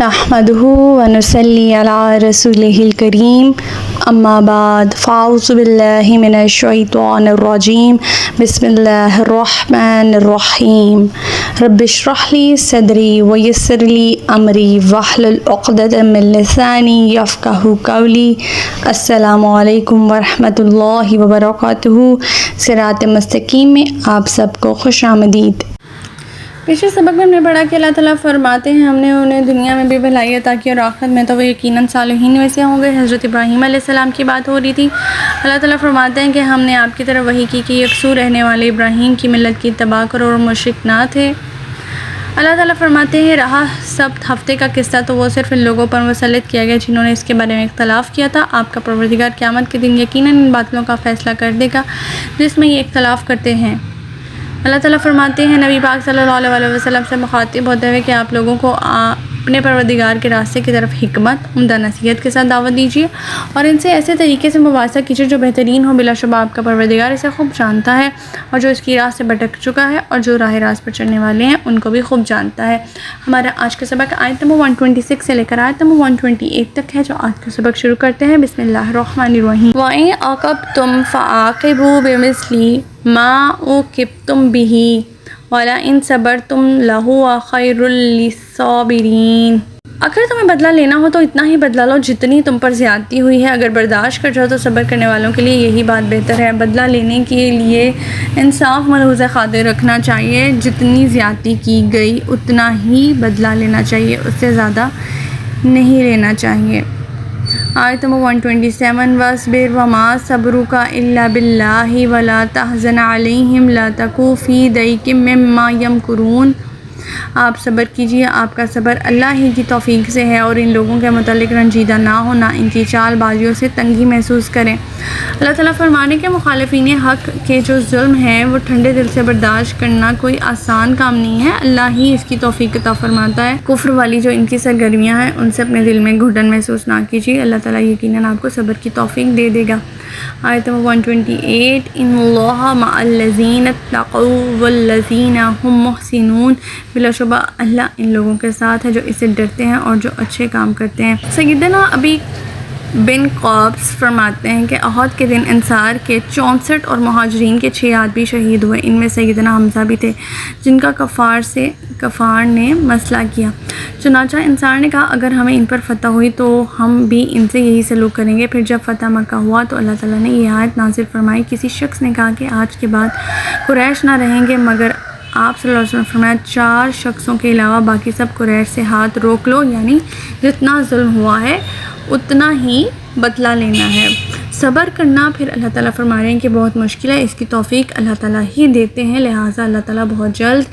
نحمده ونصلي على رسوله الكريم اما بعد فاعوذ بالله من الشيطان الرجيم بسم الله الرحمن الرحيم رب اشرح لي صدري ويسر لي امري واحلل عقدة من لساني يفقهوا قولي السلام علیکم ورحمۃ اللہ وبرکاتہ۔ صراط مستقیم میں آپ سب کو خوش آمدید۔ پچھلے سبق میں ہم نے پڑھا کہ اللہ تعالیٰ فرماتے ہیں ہم نے انہیں دنیا میں بھی بھلائی عطا کی اور آخرت میں تو وہ یقیناً صالحین میں سے ہوں گے۔ حضرت ابراہیم علیہ السلام کی بات ہو رہی تھی۔ اللہ تعالیٰ فرماتے ہیں کہ ہم نے آپ کی طرف وحی کی کہ یکسو رہنے والے ابراہیم کی ملت کی اتباع کرو اور مشرک نہ تھے۔ اللہ تعالیٰ فرماتے ہیں رہا سبت ہفتے کا قصہ تو وہ صرف ان لوگوں پر مسلط کیا گیا جنہوں نے اس کے بارے میں اختلاف کیا تھا۔ آپ کا پروردگار قیامت کے دن یقیناً ان باتوں کا فیصلہ کر دے گا جس میں یہ اختلاف کرتے ہیں۔ اللہ تعالیٰ فرماتے ہیں نبی پاک صلی اللہ علیہ وسلم سے مخاطب ہوتے ہوئے کہ آپ لوگوں کو اپنے پروردگار کے راستے کی طرف حکمت عمدہ نصیحت کے ساتھ دعوت دیجیے اور ان سے ایسے طریقے سے مباحثہ کیجیے جو بہترین ہو۔ بلا شبہ آپ کا پروردگار اسے خوب جانتا ہے اور جو اس کی راہ سے بھٹک چکا ہے اور جو راہ راست پر چلنے والے ہیں ان کو بھی خوب جانتا ہے۔ ہمارا آج کا سبق آیت نمبر 126 سے لے کر آیت نمبر 128 تک ہے جو آج کا سبق شروع کرتے ہیں۔ بسم اللہ الرحمن الرحیم۔ وَإِنْ عَاقَبْتُمْ فَعَاقِبُوا بِمِثْلِ مَا عُوقِبْتُمْ بِهِ وَلَئِنْ صَبَرْتُمْ لَهُوَ خَيْرٌ لِلصَّابِرِينَ۔ اگر تمہیں بدلہ لینا ہو تو اتنا ہی بدلہ لو جتنی تم پر زیادتی ہوئی ہے، اگر برداشت کر جاؤ تو صبر کرنے والوں کے لیے یہی بات بہتر ہے۔ بدلہ لینے کے لیے انصاف ملحوظ خاطر رکھنا چاہیے، جتنی زیادتی کی گئی اتنا ہی بدلہ لینا چاہیے، اس سے زیادہ نہیں لینا چاہیے۔ آیت نمبر 127 وَاصْبِرْ وَمَا صَبْرُكَ إِلَّا بِاللَّهِ وَلَا تَحْزَنْ عَلَيْهِمْ لَا تَكُ فِي ضَيْقٍ مِّمَّا يَمْكُرُونَ۔ آپ صبر کیجیے، آپ کا صبر اللہ ہی کی توفیق سے ہے اور ان لوگوں کے متعلق رنجیدہ نہ ہونا، ان کی چال بازیوں سے تنگی محسوس کریں۔ اللہ تعالیٰ فرمانے کے مخالفین حق کے جو ظلم ہے وہ ٹھنڈے دل سے برداشت کرنا کوئی آسان کام نہیں ہے، اللہ ہی اس کی توفیق عطا فرماتا ہے۔ کفر والی جو ان کی سرگرمیاں ہیں ان سے اپنے دل میں گھٹن محسوس نہ کیجیے، اللہ تعالیٰ یقیناً آپ کو صبر کی توفیق دے دے گا۔ آیت نمبر 128 ان اللہ مع الذین اتقوا والذین هم محسنون۔ بلا شبہ اللہ ان لوگوں کے ساتھ ہے جو اس سے ڈرتے ہیں اور جو اچھے کام کرتے ہیں۔ سیدنا ابی بن قابس فرماتے ہیں کہ احد کے دن انصار کے 64 اور مہاجرین کے 6 آدمی شہید ہوئے، ان میں سیدنا حمزہ بھی تھے جن کا کفار نے مسئلہ کیا۔ چنانچہ انصار نے کہا اگر ہمیں ان پر فتح ہوئی تو ہم بھی ان سے یہی سلوک کریں گے۔ پھر جب فتح مکہ ہوا تو اللہ تعالیٰ نے یہ آیت نازل فرمائی، کسی شخص نے کہا کہ آج کے بعد قریش نہ رہیں گے مگر آپ صلی اللہ علیہ وسلم فرمایا 4 شخصوں کے علاوہ باقی سب قریش سے ہاتھ روک لو، یعنی جتنا ظلم ہوا ہے اتنا ہی بدلہ لینا ہے۔ صبر کرنا پھر اللہ تعالیٰ فرما رہے ہیں کہ بہت مشکل ہے، اس کی توفیق اللہ تعالیٰ ہی دیتے ہیں، لہٰذا اللہ تعالیٰ بہت جلد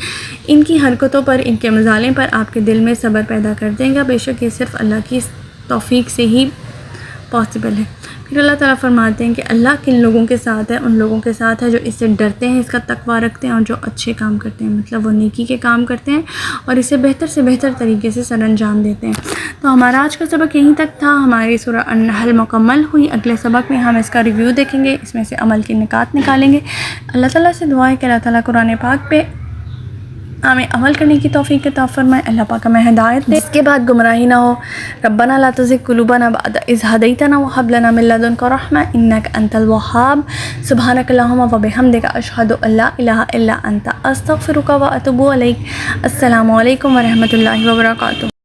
ان کی حرکتوں پر، ان کے مظالم پر آپ کے دل میں صبر پیدا کر دیں گا۔ بے شک یہ صرف اللہ کی توفیق سے ہی پاسبل ہے۔ پھر اللہ تعالیٰ فرماتے ہیں کہ اللہ کن لوگوں کے ساتھ ہے، ان لوگوں کے ساتھ ہے جو اس سے ڈرتے ہیں، اس کا تقویٰ رکھتے ہیں اور جو اچھے کام کرتے ہیں، مطلب وہ نیکی کے کام کرتے ہیں اور اسے بہتر سے بہتر طریقے سے سر انجام دیتے ہیں۔ تو ہمارا آج کا سبق یہیں تک تھا، ہماری سورہ النحل مکمل ہوئی۔ اگلے سبق میں ہم اس کا ریویو دیکھیں گے، اس میں سے عمل کے نکات نکالیں گے۔ اللہ تعالیٰ سے دعا ہے کہ اللہ تعالیٰ قرآن پاک پہ ہمیں عمل کرنے کی توفیق عطا فرمائے، اللہ پاک ہمیں ہدایت دے، جس کے بعد گمراہی نہ ہو۔ ربنا لا تزغ قلوبنا بعد اذ هديتنا وهب لنا من لدنك رحمة انك انت الوهاب۔ سبحانك اللهم وبحمدك اشهد ان لا اله الا انت استغفرك واتوب اليك۔ السلام علیکم ورحمۃ اللہ وبرکاتہ۔